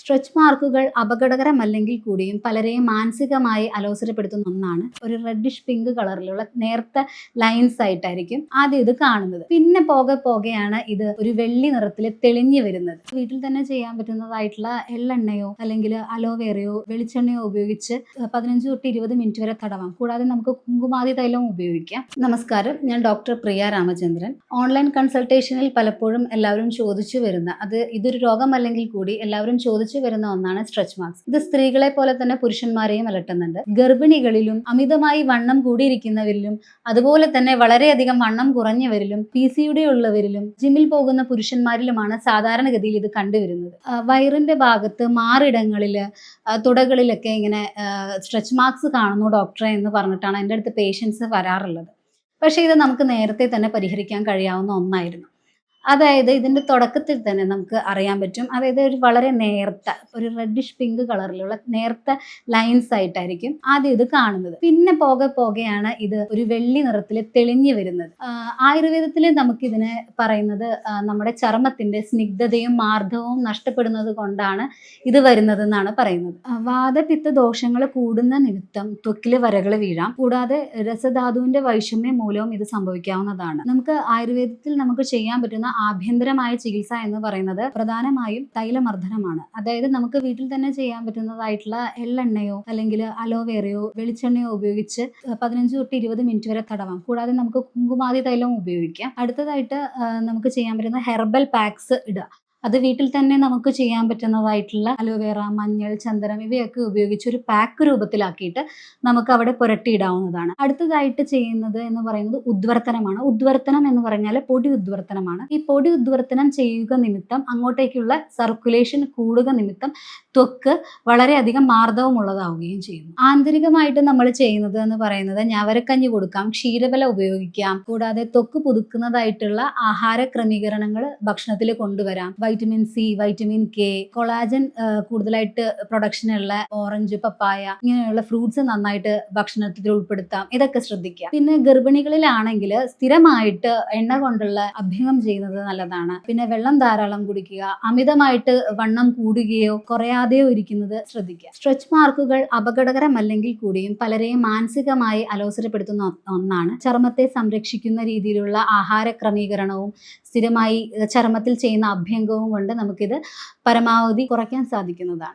Stretch മാർക്കുകൾ അപകടകരമല്ലെങ്കിൽ കൂടിയും പലരെയും മാനസികമായി അലോസരപ്പെടുത്തുന്ന ഒന്നാണ്. ഒരു റെഡിഷ് പിങ്ക് കളറിലുള്ള നേർത്ത ലൈൻസ് ആയിട്ടായിരിക്കും ആദ്യം ഇത് കാണുന്നത്. പിന്നെ പോകെയാണ് ഇത് ഒരു വെള്ളി നിറത്തിൽ തെളിഞ്ഞു വരുന്നത്. വീട്ടിൽ തന്നെ ചെയ്യാൻ പറ്റുന്നതായിട്ടുള്ള എള്ളെണ്ണയോ അല്ലെങ്കിൽ അലോവേറയോ വെളിച്ചെണ്ണയോ ഉപയോഗിച്ച് 15 തൊട്ട് 20 മിനിറ്റ് വരെ തടവാം. കൂടാതെ നമുക്ക് കുങ്കുമാതി തൈലവും ഉപയോഗിക്കാം. നമസ്കാരം, ഞാൻ ഡോക്ടർ പ്രിയ രാമചന്ദ്രൻ. ഓൺലൈൻ കൺസൾട്ടേഷനിൽ പലപ്പോഴും എല്ലാവരും ചോദിച്ചു വരുന്ന ഇതൊരു രോഗമല്ലെങ്കിൽ കൂടി എല്ലാവരും ചോദിച്ചു വരുന്ന ഒന്നാണ് സ്ട്രെച്ച് മാർക്സ്. ഇത് സ്ത്രീകളെ പോലെ തന്നെ പുരുഷന്മാരെയും അലട്ടുന്നുണ്ട്. ഗർഭിണികളിലും അമിതമായി വണ്ണം കൂടിയിരിക്കുന്നവരിലും അതുപോലെ തന്നെ വളരെയധികം വണ്ണം കുറഞ്ഞവരിലും PCOD ഉള്ളവരിലും ജിമ്മിൽ പോകുന്ന പുരുഷന്മാരിലുമാണ് സാധാരണഗതിയിൽ ഇത് കണ്ടുവരുന്നത്. വയറിന്റെ ഭാഗത്ത് മാറിടങ്ങളില് തുടകളിലൊക്കെ ഇങ്ങനെ സ്ട്രെച്ച് മാർക്സ് കാണുന്നു ഡോക്ടറെ എന്ന് പറഞ്ഞിട്ടാണ് എൻ്റെ അടുത്ത് പേഷ്യൻസ് വരാറുള്ളത്. പക്ഷേ ഇത് നമുക്ക് നേരത്തെ തന്നെ പരിഹരിക്കാൻ കഴിയാവുന്ന ഒന്നായിരുന്നു. അതായത് ഇതിന്റെ തുടക്കത്തിൽ തന്നെ നമുക്ക് അറിയാൻ പറ്റും. അതായത് ഒരു വളരെ നേർത്ത ഒരു റെഡിഷ് പിങ്ക് കളറിലുള്ള നേർത്ത ലൈൻസ് ആയിട്ടായിരിക്കും ആദ്യം ഇത് കാണുന്നത്. പിന്നെ പോകെയാണ് ഇത് ഒരു വെള്ളി നിറത്തിൽ തെളിഞ്ഞു വരുന്നത്. ആയുർവേദത്തിൽ നമുക്കിതിനെ പറയുന്നത് നമ്മുടെ ചർമ്മത്തിന്റെ സ്നിഗ്ധതയും മാർദ്ദവവും നഷ്ടപ്പെടുന്നത് കൊണ്ടാണ് ഇത് വരുന്നതെന്നാണ് പറയുന്നത്. വാതപിത്ത ദോഷങ്ങൾ കൂടുന്ന നിമിത്തം ത്വക്കില് വരകൾ വീഴാം. കൂടാതെ രസധാതുവിന്റെ വൈഷമ്യം മൂലവും ഇത് സംഭവിക്കാവുന്നതാണ്. നമുക്ക് ആയുർവേദത്തിൽ നമുക്ക് ചെയ്യാൻ പറ്റുന്ന ആഭ്യന്തരമായ ചികിത്സ എന്ന് പറയുന്നത് പ്രധാനമായും തൈലമർദ്ദനമാണ്. അതായത് നമുക്ക് വീട്ടിൽ തന്നെ ചെയ്യാൻ പറ്റുന്നതായിട്ടുള്ള എള്ളെണ്ണയോ അല്ലെങ്കിൽ അലോവേറയോ വെളിച്ചെണ്ണയോ ഉപയോഗിച്ച് 15 തൊട്ട് 20 മിനിറ്റ് വരെ തടവാം. കൂടാതെ നമുക്ക് കുങ്കുമാതി തൈലവും ഉപയോഗിക്കാം. അടുത്തതായിട്ട് നമുക്ക് ചെയ്യാൻ പറ്റുന്ന ഹെർബൽ പാക്സ് ഇടുക. അത് വീട്ടിൽ തന്നെ നമുക്ക് ചെയ്യാൻ പറ്റുന്നതായിട്ടുള്ള അലോവേറ, മഞ്ഞൾ, ചന്ദനം ഇവയൊക്കെ ഉപയോഗിച്ച് ഒരു പാക്ക് രൂപത്തിലാക്കിയിട്ട് നമുക്ക് അവിടെ പുരട്ടിയിടാവുന്നതാണ്. അടുത്തതായിട്ട് ചെയ്യുന്നത് എന്ന് പറയുന്നത് ഉദ്വർത്തനമാണ്. ഉദ്വർത്തനം എന്ന് പറഞ്ഞാൽ പൊടി ഉദ്വർത്തനമാണ്. ഈ പൊടി ഉദ്വർത്തനം ചെയ്യുക നിമിത്തം അങ്ങോട്ടേക്കുള്ള സർക്കുലേഷൻ കൂടുക നിമിത്തം ത്വക്ക് വളരെയധികം മാർദ്ദവമുള്ളതാവുകയും ചെയ്യുന്നു. ആന്തരികമായിട്ട് നമ്മൾ ചെയ്യുന്നത് എന്ന് പറയുന്നത് ഞവരക്കഞ്ഞി കൊടുക്കാം, ക്ഷീരബല ഉപയോഗിക്കാം. കൂടാതെ ത്വക്ക് പുതുക്കുന്നതായിട്ടുള്ള ആഹാര ക്രമീകരണങ്ങൾ ഭക്ഷണത്തിൽ കൊണ്ടുവരാം. Vitamin C, vitamin K, collagen കൂടുതലായിട്ട് പ്രൊഡക്ഷനുള്ള ഓറഞ്ച്, പപ്പായ ഇങ്ങനെയുള്ള ഫ്രൂട്ട്സ് നന്നായിട്ട് ഭക്ഷണത്തിൽ ഉൾപ്പെടുത്താം. ഇതൊക്കെ ശ്രദ്ധിക്കാം. പിന്നെ ഗർഭിണികളിലാണെങ്കിൽ സ്ഥിരമായിട്ട് എണ്ണ കൊണ്ടുള്ള അഭ്യംഗം ചെയ്യുന്നത് നല്ലതാണ്. പിന്നെ വെള്ളം ധാരാളം കുടിക്കുക. അമിതമായിട്ട് വണ്ണം കൂടുകയോ കുറയാതെയോ ഇരിക്കുന്നത് ശ്രദ്ധിക്കുക. സ്ട്രെച്ച് മാർക്കുകൾ അപകടകരമല്ലെങ്കിൽ കൂടിയും പലരെയും മാനസികമായി അലോസരപ്പെടുത്തുന്ന ഒന്നാണ്. ചർമ്മത്തെ സംരക്ഷിക്കുന്ന രീതിയിലുള്ള ആഹാര ക്രമീകരണവും സ്ഥിരമായി ചർമ്മത്തിൽ ചെയ്യുന്ന അഭ്യംഗവും കൊണ്ട് നമുക്കിത് പരമാവധി കുറയ്ക്കാൻ സാധിക്കുന്നതാണ്.